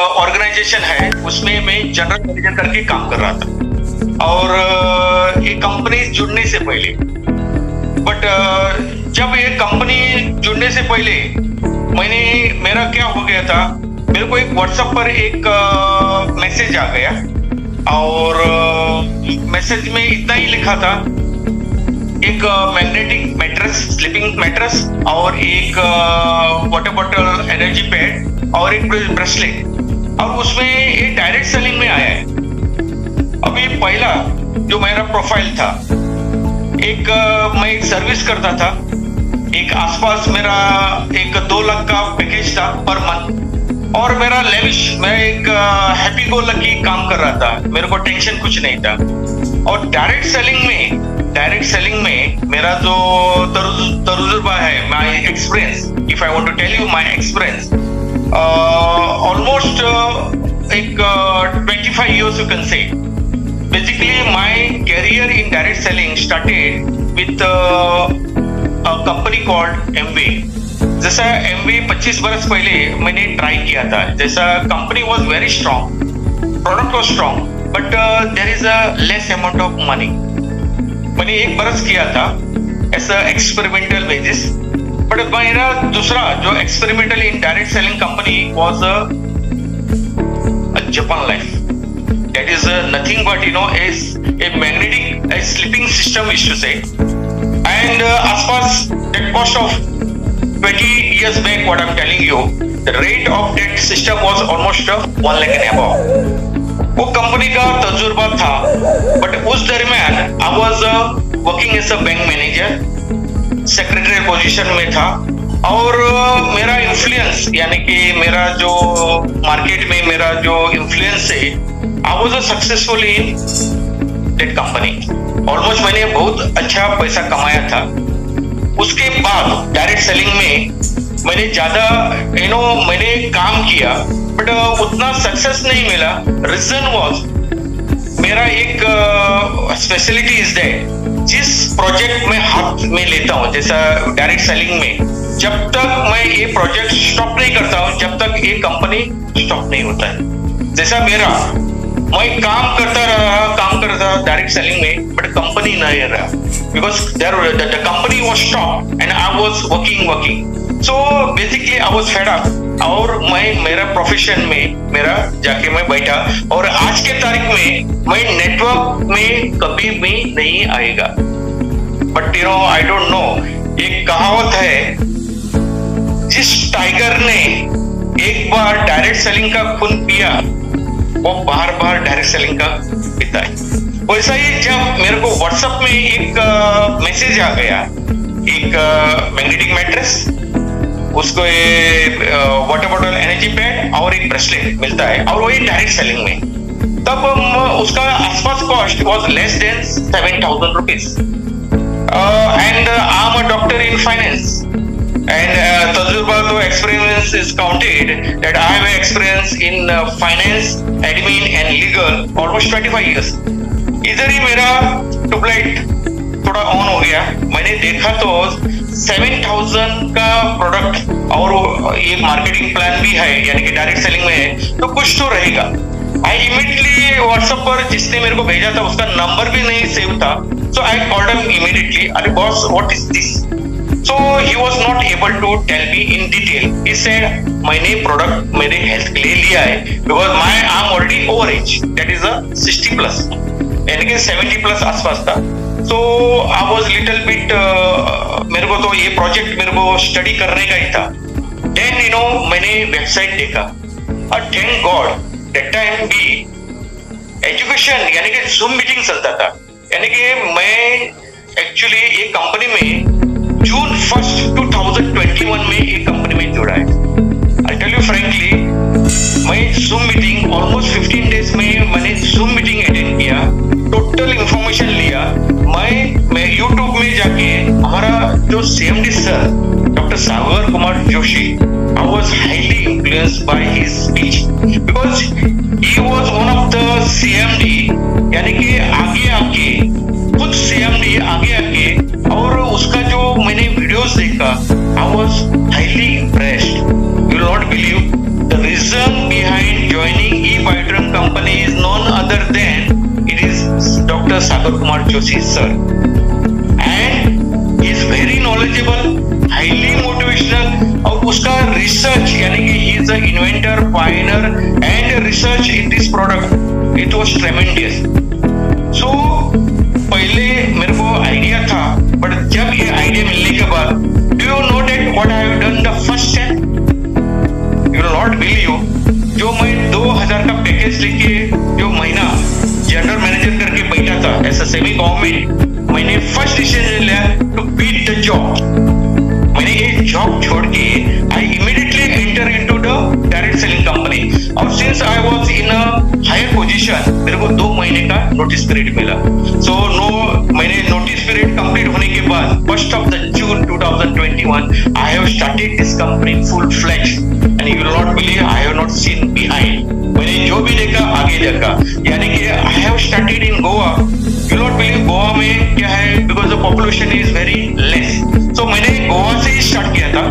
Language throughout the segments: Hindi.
ऑर्गेनाइजेशन है, उसमें मैं जनरल मैनेजर करके काम कर रहा था। और ये कंपनी जुड़ने से पहले, बट जब ये कंपनी जुड़ने से पहले मेरा क्या हो गया था, मेरे को एक व्हाट्सएप पर एक मैसेज आ गया और मैसेज में इतना ही लिखा था, एक मैग्नेटिक मैट्रेस, स्लीपिंग मैट्रेस और एक वाटर बॉटल, एनर्जी पैड और एक ब्रेसलेट, और उसमें ये डायरेक्ट सेलिंग में आया है। अभी पहला जो मेरा प्रोफाइल था, मैं एक सर्विस करता था, एक आसपास मेरा एक 2 लाख का पैकेज था पर मंथ, और मेरा लेविश, मैं एक हैप्पी गो लकी काम कर रहा था, मेरे को टेंशन कुछ नहीं था। और डायरेक्ट सेलिंग में मेरा जो तजुर्बा है, my experience, if I want to tell you my experience, almost एक 25 years you can say. Basically my career in direct selling started with a company called Amway. जैसा Amway 25 बरस पहले मैंने ट्राई किया था, जैसा company was very strong, product was strong, but there is a less amount of money. मैंने 1 बरस किया था as a experimental basis, but मेरा दूसरा जो experimental in direct selling company was Japan Life. That is nothing but a magnetic sleeping system, we should say. And as far as that cost of 20 years back, what I'm telling you, the rate of that system was almost 1 lakh and above. वो कंपनी का तजुर्बा था, बट उस दरमियान I was working as a bank manager, secretary position में था, और मेरा इन्फ्लुएंस, यानी कि मेरा जो मार्केट में मेरा जो इन्फ्लुएंस है, I was successful in that company. Almost मैंने बहुत अच्छा पैसा कमाया था। उसके बाद डायरेक्ट सेलिंग में मैंने ज्यादा मैंने काम किया, बट उतना सक्सेस नहीं मिला। रीजन वॉज, मेरा एक स्पेशलिटी इज दैट, जिस प्रोजेक्ट में हाथ में लेता हूँ, जैसा डायरेक्ट सेलिंग में, जब तक मैं ये प्रोजेक्ट स्टॉप नहीं करता हूँ, जब तक ये कंपनी स्टॉप नहीं होता है। जैसा मैं काम करता रहा डायरेक्ट सेलिंग में, बट कंपनी नहीं रहा, because the company was stop and I was working. So basically I was fed up, और मेरा प्रोफेशन में मेरा जाके मैं बैठा, और आज के तारीख में मैं नेटवर्क में कभी भी नहीं आएगा। बट आई डोंट नो, एक कहावत है, जिस टाइगर ने एक बार डायरेक्ट सेलिंग का खून पिया, वो बार बार डायरेक्ट सेलिंग का पीता है। वैसा ही जब मेरे को व्हाट्सएप में एक मैसेज आ गया, एक मैग्नेटिक मैट्रेस, उसको वाटर बॉटल, एनर्जी पैड और एक ब्रेसलेट मिलता है, और वही डायरेक्ट सेलिंग में, तब उसका आसपास cost was less than 7,000 rupees. And I'm a doctor in finance. And tajurba to experience is counted that I have experience in finance, admin and legal almost 25 years. इधर ही मेरा ट्यूबलाइट थोड़ा ऑन हो गया, मैंने देखा तो 7,000 का प्रोडक्ट, और ये मार्केटिंग प्लान भी है, यानी कि डायरेक्ट सेलिंग में है, तो कुछ तो रहेगा। आई इमीडिएटली व्हाट्सएप पर जिसने मेरे को भेजा था, उसका नंबर भी नहीं सेव था, सो आई कॉल्ड हिम इमीडिएटली, अरे boss what is this? So he was not able to tell me in detail. He said मैंने प्रोडक्ट मेरे हेल्थ के लिए लिया है, because I am already over age, that is a 60+, यानी कि 70+ आसपास था। So I was little bit मेरे को तो ये प्रोजेक्ट मेरे को स्टडी करने का ही था। Then मैंने वेबसाइट देखा, और thank God that time भी एजुकेशन, यानी कि Zoom मीटिंग चलता था, यानी कि मैं एक्चुअली ये कंपनी में June 1st 2021 में एक कंपनी में जुड़ा है। I tell you frankly, मैं Zoom मीटिंग ऑलमोस्ट 15 days में मैंने Zoom मीटिंग अटेंड किया, टोटल इंफॉर्मेशन लिया। मैं YouTube में जाके हमारा जो CMD sir doctor Sagar Kumar Joshi, I was highly influenced by his speech because he was one of the CMD, यानी कि आगे खुद CMD आगे, और उसका जो मैंने वीडियोस देखा, I was highly impressed. You will not believe the reason behind Sagar Kumar Joshi sir, and is very knowledgeable, highly motivational, और उसका रिसर्च यानी कि he is a inventor, pioneer and research in this product, it was tremendous. So पहले मेरे को आइडिया था, बट जब ये आइडिया मिलने के बाद, do you know that what I have done the first step? You will not believe, जो मैं 2000 का पैकेज लेके जो महीना जनरल मैनेजर करके बैठा था एज अ सेमी गवर्नमेंट, मैंने फर्स्ट डिसीजन लिया टू बीट द जॉब। मैंने ये जॉब छोड़ के I immediately enter into the direct selling company, और since I was in a higher position, मेरे को 2 महीने का नोटिस पीरियड मिला। सो मैंने नोटिस पीरियड कंप्लीट होने के बाद 1st of June 2021 I have started this company full fledged, and you will not believe I have not seen behind. मैंने जो भी देखा आगे देखा, यानी कि I have started in Goa. You will not believe Goa में क्या है, because the population is very less. So मैंने गोवा से ही स्टार्ट किया था।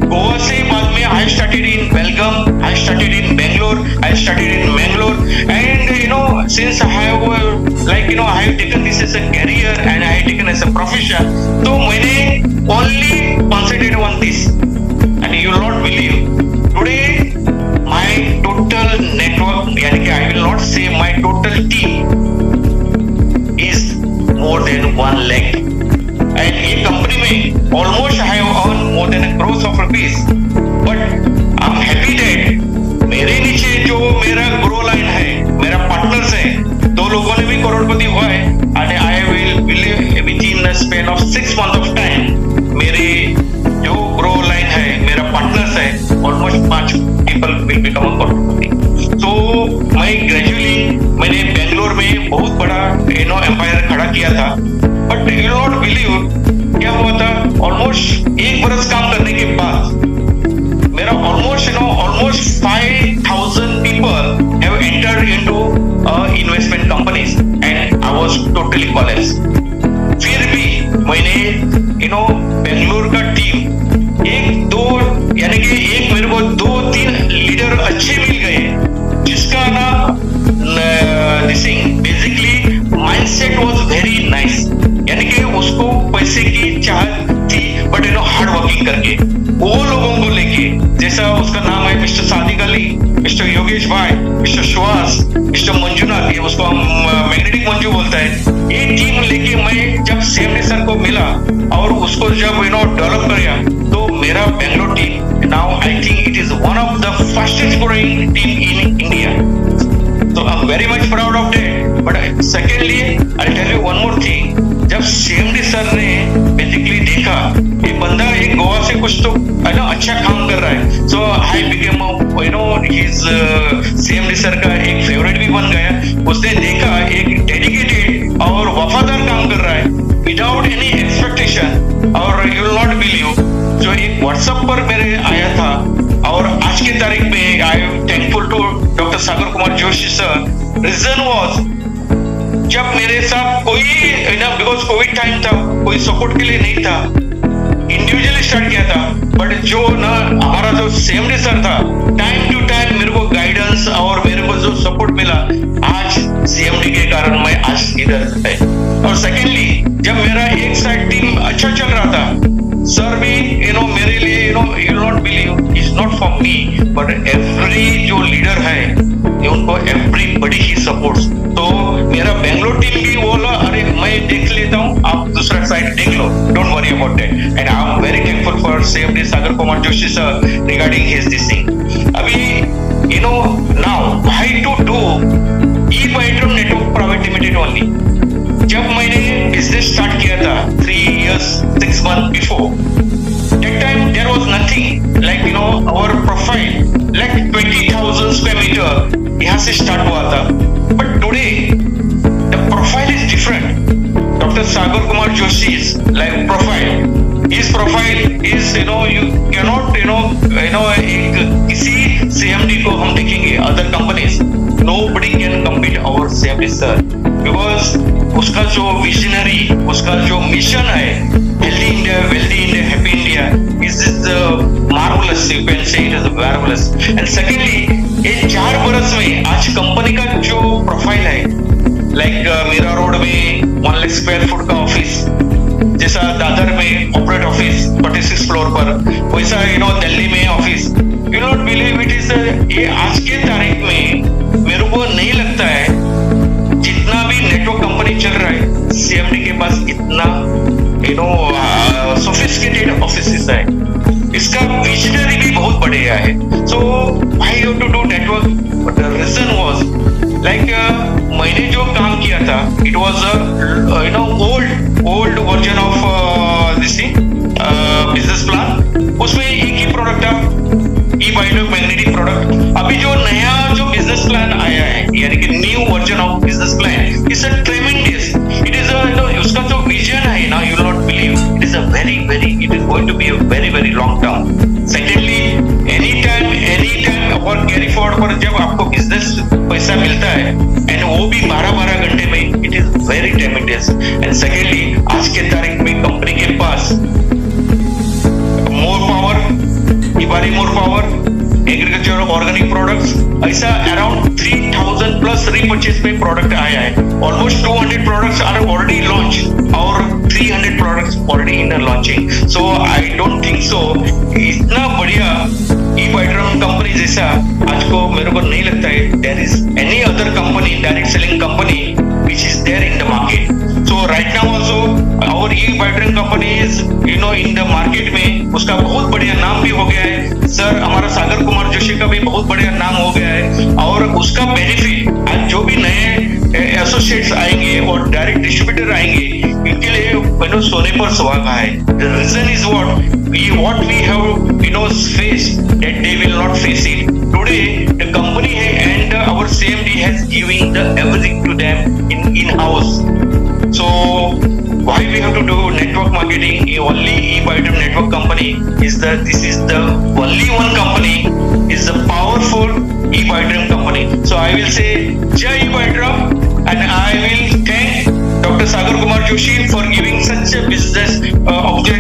गोवा से बाद में I started in Belgaum, I started in Bangalore, I started in Mangalore, and you know, since I have I have taken this as a career and I have taken as a profession, तो मैंने only concentrated on this, and you will not believe today my total network, यानी कि I will not say my total team is more than 1 lakh, and ये कंपनी में almost I have earned more than a crore of rupees, but I'm happy that मेरे नीचे जो मेरा ग्रो लाइन है, मेरा पार्टनर्स है, 2 लोगों ने भी करोड़पति हुआ है, and I will believe within a span of 6 months of time, मेरे जो ग्रो लाइन है, मेरा पार्टनर्स है, almost 5 people will become a करोड़पति। तो मैं ग्रेजुअली मैंने बेंगलोर में बहुत बड़ा एम्पायर खड़ा किया था, बट यू नॉट बिलीव क्या हुआ था, ऑलमोस्ट 1 बरस काम करने के बाद मेरा almost 5,000 people have entered into investment companies, and I was totally collapsed. फिर भी मैंने बेंगलोर का टीम यानी कि एक मेरे को 2-3 लीडर अच्छे मिल गए, जिसका ना basically mindset was very nice, यानी कि उसको पैसे की चाहत थी, बट हार्ड वर्किंग करके वो लोगों को लेके, जैसा उसका नाम है मिस्टर सादिक अली, मिस्टर योगेश भाई, मिस्टर सुहास, मिस्टर मंजुनाथ, ये उसको हम मैग्नेटिक मंजू बोलता है, ये टीम लेके मैं जब सीएमडी सर को मिला और उसको जब डेवलप किया, तो मेरा Bangalore team now I think it is one of the fastest growing team in India. So I'm very much proud of that. But secondly, I'll tell you one more thing. जब CMD सर ने बेसिकली देखा ये बंदा एक गोवा से कुछ तो अच्छा काम कर रहा है, so I became his CMD sir का एक फेवरेट भी बन गया। उसने देखा एक डेडिकेटेड और वफादार काम कर रहा है विदाउट एनी एक्सपेक्टेशन, और यू विल नॉट बिलीव, जो एक व्हाट्सएप पर मेरे आया था, और आज की तारीख में I am thankful to doctor Sagar Kumar Joshi sir. Reason was जब मेरे साथ कोई बिकॉज कोविड टाइम था, कोई सपोर्ट के लिए नहीं था, इंडिविजुअली स्टार्ट किया था, बट जो हमारा जो सीएमडी सर था, टाइम टू टाइम मेरे को गाइडेंस और मेरे को जो सपोर्ट मिला, आज सीएमडी के कारण मैं आज इधर है। और सेकेंडली जब मेरा एक साइड टीम अच्छा चल रहा था, सर भी मेरे लिए you will not believe is not for me, but every जो लीडर है उनको everybody ही supports। तो मेरा बेंगलोर टीम भी बोला, अरे मैं देख लेता हूँ, आप दूसरा साइड देख लो, don't worry about that, and I am very thankful for CMD Sagar Kumar Joshi sir regarding his this thing। अभी now why to do E-Bytron Network Private Limited only? जब मैंने बिजनेस स्टार्ट किया था 3 years 6 months before, that time there was nothing like our profile like 20,000 square meter यहाँ से स्टार्ट हुआ था, but today the profile is different। Dr. Sagar Kumar Joshi's like profile, his profile is you cannot एक किसी CMD को हम देखेंगे other companies, nobody can compete our CMD sir, because उसका जो विजनरी, उसका जो मिशन है, healthy India, wealthy India, happy India, is marvelous, you can say it is marvelous। And secondly, ये 4 बरस में आज कंपनी का जो प्रोफाइल है, लाइक मीरा रोड में 1 लाख स्क्वायर फुट का ऑफिस, जैसा दादर में कॉर्पोरेट ऑफिस 46 फ्लोर पर, वैसा दिल्ली में office. You not believe it is, ये आज के तारीख में मेरे को नहीं लगता है जितना भी नेटवर्क कंपनी चल रहा है सीएमडी के पास इतना सोफिस्टिकेटेड ऑफिस है। इसका विजनरी भी बहुत बढ़िया है। So I have to do network, but the reason was like मैंने जो काम किया था it was old version of this business plan. उसमें एक ही प्रोडक्ट था, ई बायोलॉग मैग्नेटिक प्रोडक्ट। अभी जो नया जो बिजनेस प्लान आया है, यानी कि new version of business plan, it's a tremendous, it is उसका जो विजन है ना, you will not believe, it is a very it is going to be a very long term. Secondly, any time और कैरी फॉरवर्ड पर जब आपको बिजनेस पैसा मिलता है एंड वो भी 12 घंटे में, it is very tremendous. And secondly, आज के तारीख में कंपनी के पास more power, more power, agriculture organic products, ऐसा अराउंड 3000 प्लस रीपर्चेज में प्रोडक्ट आया है। Almost 200 products are already launch और 300 products already in launching. So I don't think so इतना बढ़िया ई बायोड्रम कंपनी जैसा आज को मेरे को नहीं लगता है there is any other company, direct selling company which is there in the market. So right now also our e-bayoड्रम company is in the market में उसका बहुत बढ़िया नाम भी हो गया है। सर हमारा सागर कुमार जोशी का भी बहुत बढ़िया नाम हो गया है और उसका बेनिफिट आज जो भी नए एसोसिएट्स आएंगे और डायरेक्ट डिस्ट्रीब्यूटर आएंगे, इनके लिए सोने पर सुहागा है। The reason is what we have faced that they will not face it. Today the company and our CMD has giving the everything to them in-house. So why we have to do network marketing? Only e-bayoड्रम network company is this is the only one company is a powerful e-bayoड्रम company. So I will say Jai e-bayoड्रम and I will thank Dr. Sagar Kumar Joshi for giving such a business object